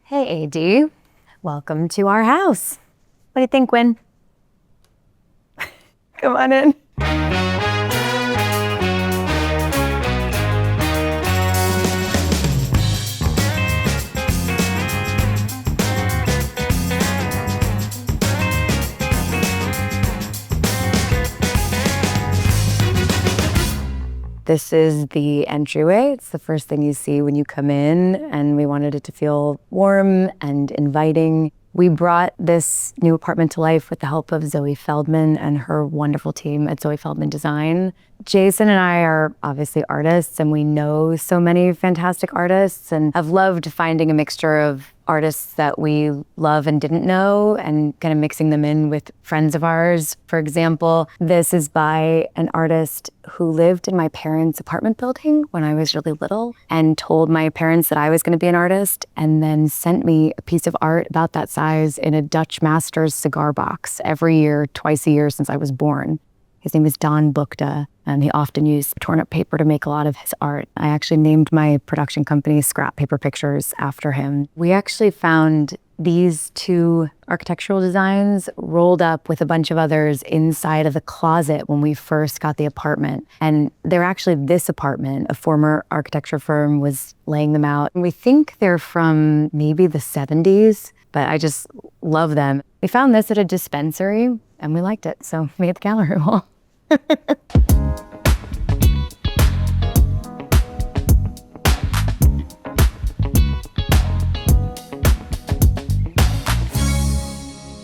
Hey, AD. Welcome to our house. What do you think, Win? Come on in. This is the entryway. It's the first thing you see when you come in, and we wanted it to feel warm and inviting. We brought this new apartment to life with the help of Zoë Feldman and her wonderful team at Zoë Feldman Design. Jason and I are obviously artists, and we know so many fantastic artists and have loved finding a mixture of artists that we love and didn't know and kind of mixing them in with friends of ours. For example, this is by an artist who lived in my parents' apartment building when I was really little and told my parents that I was going to be an artist, and then sent me a piece of art about that size in a Dutch Masters cigar box every year, twice a year since I was born. His name is Don Bookda, and he often used torn up paper to make a lot of his art. I actually named my production company Scrap Paper Pictures after him. We actually found these two architectural designs rolled up with a bunch of others inside of the closet when we first got the apartment. And they're actually this apartment. A former architecture firm was laying them out. And we think they're from maybe the 70s, but I just love them. We found this at a dispensary and we liked it, so we made the gallery wall.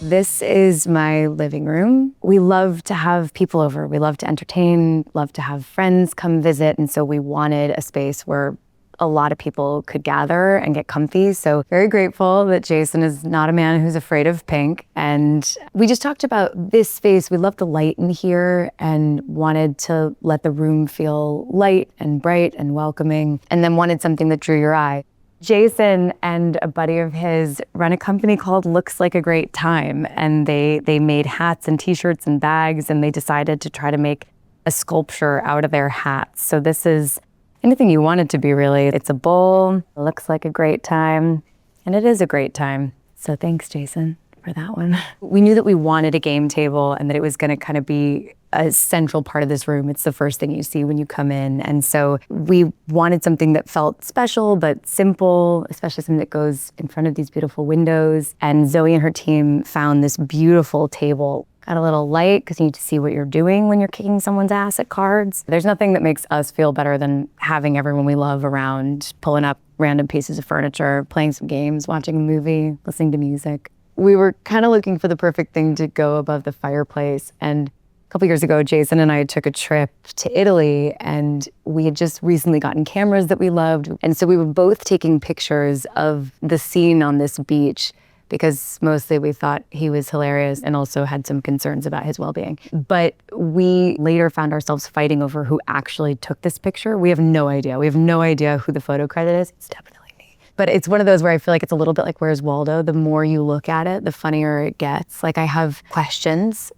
This is my living room. We love to have people over. We love to entertain, love to have friends come visit. And so we wanted a space where a lot of people could gather and get comfy. So very grateful that Jason is not a man who's afraid of pink. And we just talked about this space. We love the light in here and wanted to let the room feel light and bright and welcoming, and then wanted something that drew your eye. Jason and a buddy of his run a company called Looks Like a Great Time. And they made hats and t-shirts and bags, and they decided to try to make a sculpture out of their hats. So this is anything you want it to be, really. It's a bowl, it looks like a great time, and it is a great time. So thanks, Jason, for that one. We knew that we wanted a game table and that it was gonna kind of be a central part of this room. It's the first thing you see when you come in. And so we wanted something that felt special but simple, especially something that goes in front of these beautiful windows. And Zoë and her team found this beautiful table. Got a little light because you need to see what you're doing when you're kicking someone's ass at cards. There's nothing that makes us feel better than having everyone we love around, pulling up random pieces of furniture, playing some games, watching a movie, listening to music. We were kind of looking for the perfect thing to go above the fireplace. And a couple years ago, Jason and I took a trip to Italy, and we had just recently gotten cameras that we loved. And so we were both taking pictures of the scene on this beach, because mostly we thought he was hilarious and also had some concerns about his well-being. But we later found ourselves fighting over who actually took this picture. We have no idea. We have no idea who the photo credit is. It's definitely me. But it's one of those where I feel like it's a little bit like Where's Waldo? The more you look at it, the funnier it gets. Like, I have questions.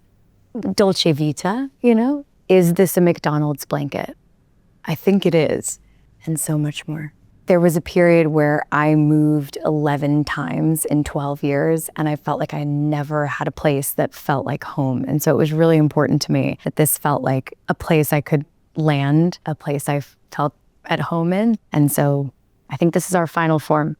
Dolce Vita, you know? Is this a McDonald's blanket? I think it is. And so much more. There was a period where I moved 11 times in 12 years, and I felt like I never had a place that felt like home. And so it was really important to me that this felt like a place I could land, a place I felt at home in. And so I think this is our final form.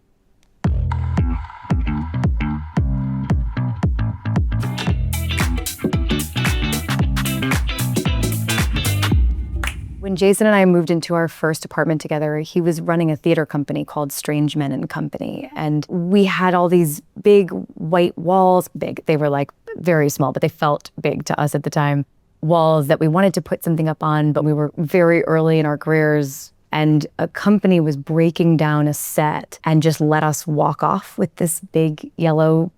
When Jason and I moved into our first apartment together, he was running a theater company called Strange Men and Company. And we had all these big white walls, big, they were like very small, but they felt big to us at the time, walls that we wanted to put something up on, but we were very early in our careers. And a company was breaking down a set and just let us walk off with this big yellow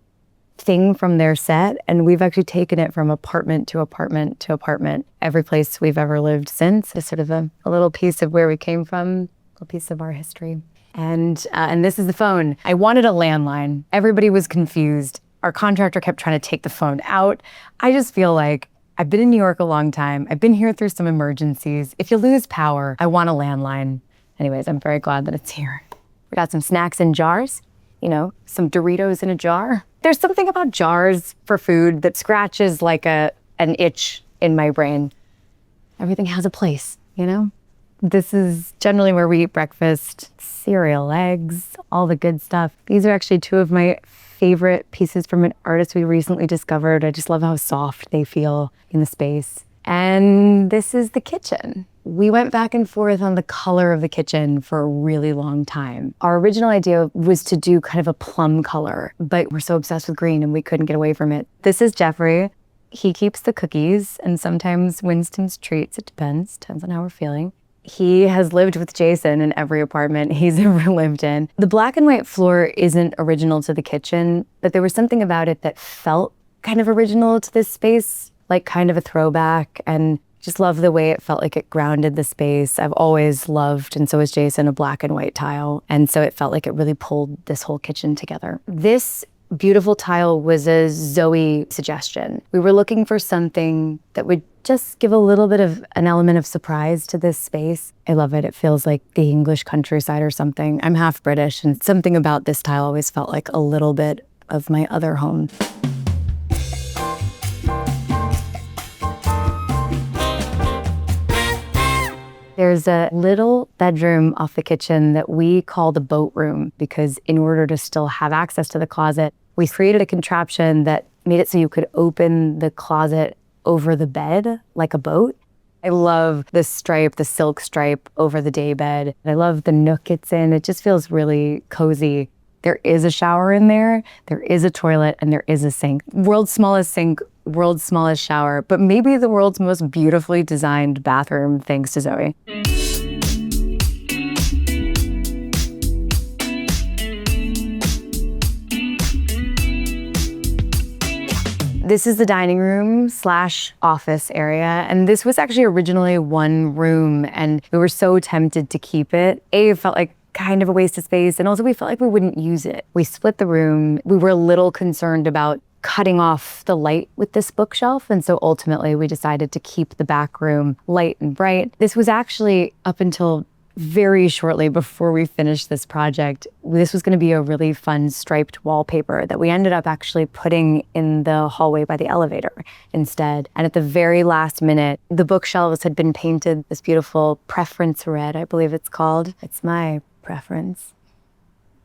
thing from their set. And we've actually taken it from apartment to apartment to apartment, every place we've ever lived since. It's sort of a little piece of where we came from, a little piece of our history. And this is the phone. I wanted a landline. Everybody was confused. Our contractor kept trying to take the phone out. I just feel like I've been in New York a long time. I've been here through some emergencies. If you lose power, I want a landline. Anyways, I'm very glad that it's here. We got some snacks in jars. some Doritos in a jar. There's something about jars for food that scratches like an itch in my brain. Everything has a place, This is generally where we eat breakfast, cereal, eggs, all the good stuff. These are actually two of my favorite pieces from an artist we recently discovered. I just love how soft they feel in the space. And this is the kitchen. We went back and forth on the color of the kitchen for a really long time. Our original idea was to do kind of a plum color, but we're so obsessed with green and we couldn't get away from it. This is Jeffrey. He keeps the cookies and sometimes Winston's treats. It depends on how we're feeling. He has lived with Jason in every apartment he's ever lived in. The black and white floor isn't original to the kitchen, but there was something about it that felt kind of original to this space, like kind of a throwback, and just love the way it felt like it grounded the space. I've always loved, and so has Jason, a black and white tile. And so it felt like it really pulled this whole kitchen together. This beautiful tile was a Zoë suggestion. We were looking for something that would just give a little bit of an element of surprise to this space. I love it. It feels like the English countryside or something. I'm half British, and something about this tile always felt like a little bit of my other home. There's a little bedroom off the kitchen that we call the boat room because in order to still have access to the closet, we created a contraption that made it so you could open the closet over the bed like a boat. I love the stripe, the silk stripe over the day bed. I love the nook it's in. It just feels really cozy. There is a shower in there, there is a toilet, and there is a sink. World's smallest sink, world's smallest shower, but maybe the world's most beautifully designed bathroom, thanks to Zoë. This is the dining room / office area. And this was actually originally one room and we were so tempted to keep it. It felt like kind of a waste of space. And also we felt like we wouldn't use it. We split the room. We were a little concerned about cutting off the light with this bookshelf. And so ultimately we decided to keep the back room light and bright. This was actually up until very shortly before we finished this project. This was going to be a really fun striped wallpaper that we ended up actually putting in the hallway by the elevator instead. And at the very last minute, the bookshelves had been painted this beautiful preference red, I believe it's called. It's my preference.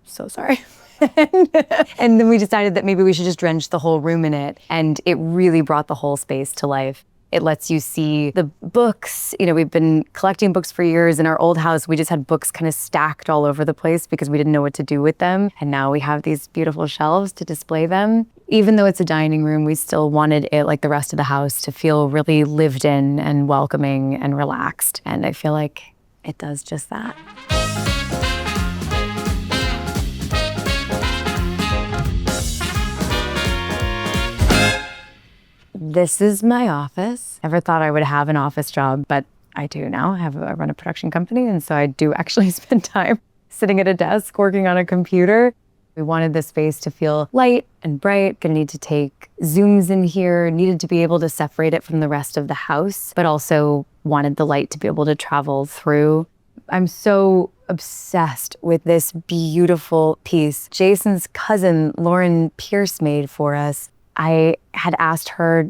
So sorry. And then we decided that maybe we should just drench the whole room in it. And it really brought the whole space to life. It lets you see the books. You know, we've been collecting books for years. In our old house, we just had books kind of stacked all over the place because we didn't know what to do with them. And now we have these beautiful shelves to display them. Even though it's a dining room, we still wanted it, like the rest of the house, to feel really lived in and welcoming and relaxed. And I feel like it does just that. This is my office. Never thought I would have an office job, but I do now. I run a production company, and so I do actually spend time sitting at a desk, working on a computer. We wanted the space to feel light and bright. Gonna need to take zooms in here, needed to be able to separate it from the rest of the house, but also wanted the light to be able to travel through. I'm so obsessed with this beautiful piece Jason's cousin, Lauren Pierce, made for us. I had asked her,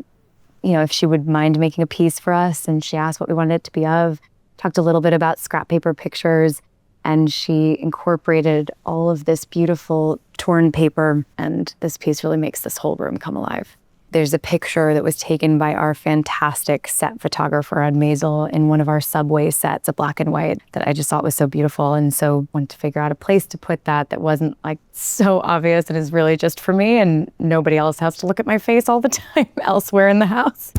if she would mind making a piece for us, and she asked what we wanted it to be of. Talked a little bit about scrap paper pictures, and she incorporated all of this beautiful torn paper, and this piece really makes this whole room come alive. There's a picture that was taken by our fantastic set photographer on Maisel in one of our subway sets, a black and white, that I just thought was so beautiful. And so wanted to figure out a place to put that wasn't like so obvious and is really just for me and nobody else has to look at my face all the time elsewhere in the house.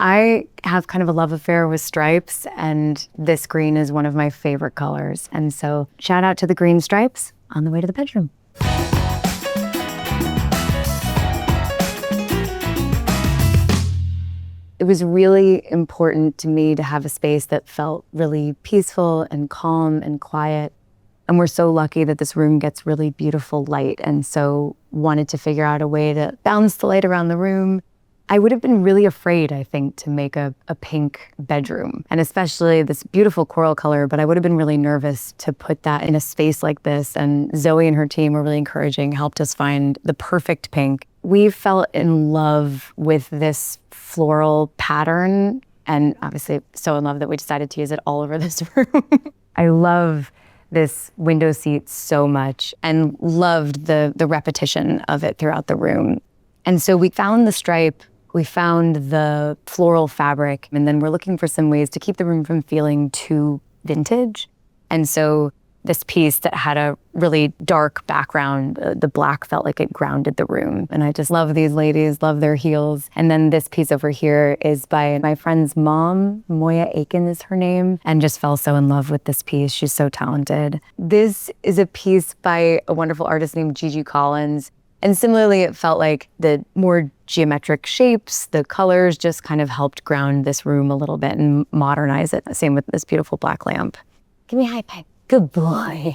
I have kind of a love affair with stripes, and this green is one of my favorite colors. And so shout out to the green stripes on the way to the bedroom. It was really important to me to have a space that felt really peaceful and calm and quiet. And we're so lucky that this room gets really beautiful light. And so wanted to figure out a way to balance the light around the room, I would have been really afraid, I think, to make a pink bedroom, and especially this beautiful coral color, but I would have been really nervous to put that in a space like this. And Zoe and her team were really encouraging, helped us find the perfect pink. We fell in love with this floral pattern, and obviously so in love that we decided to use it all over this room. I love this window seat so much and loved the repetition of it throughout the room. And so we found the stripe, we found the floral fabric, and then we're looking for some ways to keep the room from feeling too vintage. And so this piece that had a really dark background, the black felt like it grounded the room. And I just love these ladies, love their heels. And then this piece over here is by my friend's mom, Moya Aiken is her name, and just fell so in love with this piece. She's so talented. This is a piece by a wonderful artist named Gigi Collins. And similarly, it felt like the more geometric shapes, the colors just kind of helped ground this room a little bit and modernize it. Same with this beautiful black lamp. Give me a high five. Good boy.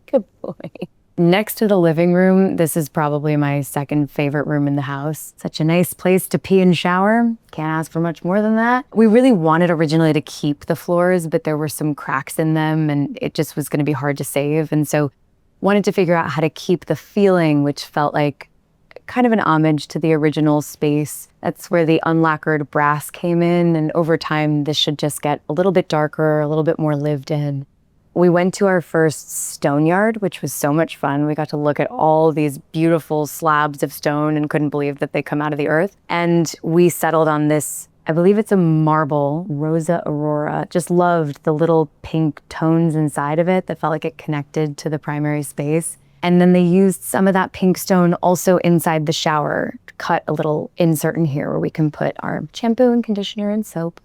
Good boy. Next to the living room, this is probably my second favorite room in the house. Such a nice place to pee and shower. Can't ask for much more than that. We really wanted originally to keep the floors, but there were some cracks in them and it just was going to be hard to save. And so wanted to figure out how to keep the feeling, which felt like kind of an homage to the original space. That's where the unlacquered brass came in. And over time, this should just get a little bit darker, a little bit more lived in. We went to our first stone yard, which was so much fun. We got to look at all these beautiful slabs of stone and couldn't believe that they come out of the earth. And we settled on this, I believe it's a marble, Rosa Aurora. Just loved the little pink tones inside of it that felt like it connected to the primary space. And then they used some of that pink stone also inside the shower, cut a little insert in here where we can put our shampoo and conditioner and soap.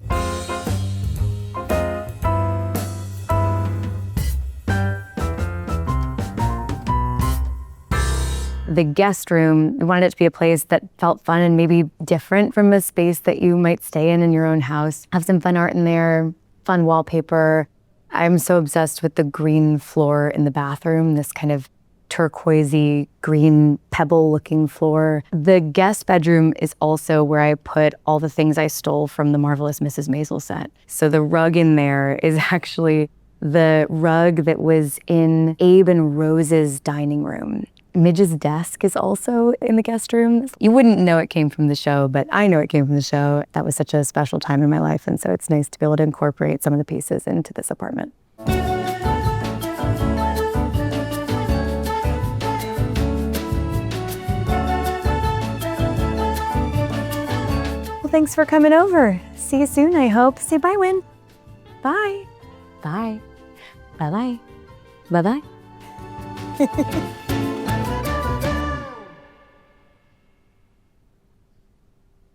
The guest room, we wanted it to be a place that felt fun and maybe different from a space that you might stay in your own house. Have some fun art in there, fun wallpaper. I'm so obsessed with the green floor in the bathroom, this kind of turquoisey green pebble-looking floor. The guest bedroom is also where I put all the things I stole from the Marvelous Mrs. Maisel set. So the rug in there is actually the rug that was in Abe and Rose's dining room. Midge's desk is also in the guest room. You wouldn't know it came from the show, but I know it came from the show. That was such a special time in my life, and so it's nice to be able to incorporate some of the pieces into this apartment. Well, thanks for coming over. See you soon, I hope. Say bye, Win. Bye. Bye. Bye-bye. Bye-bye.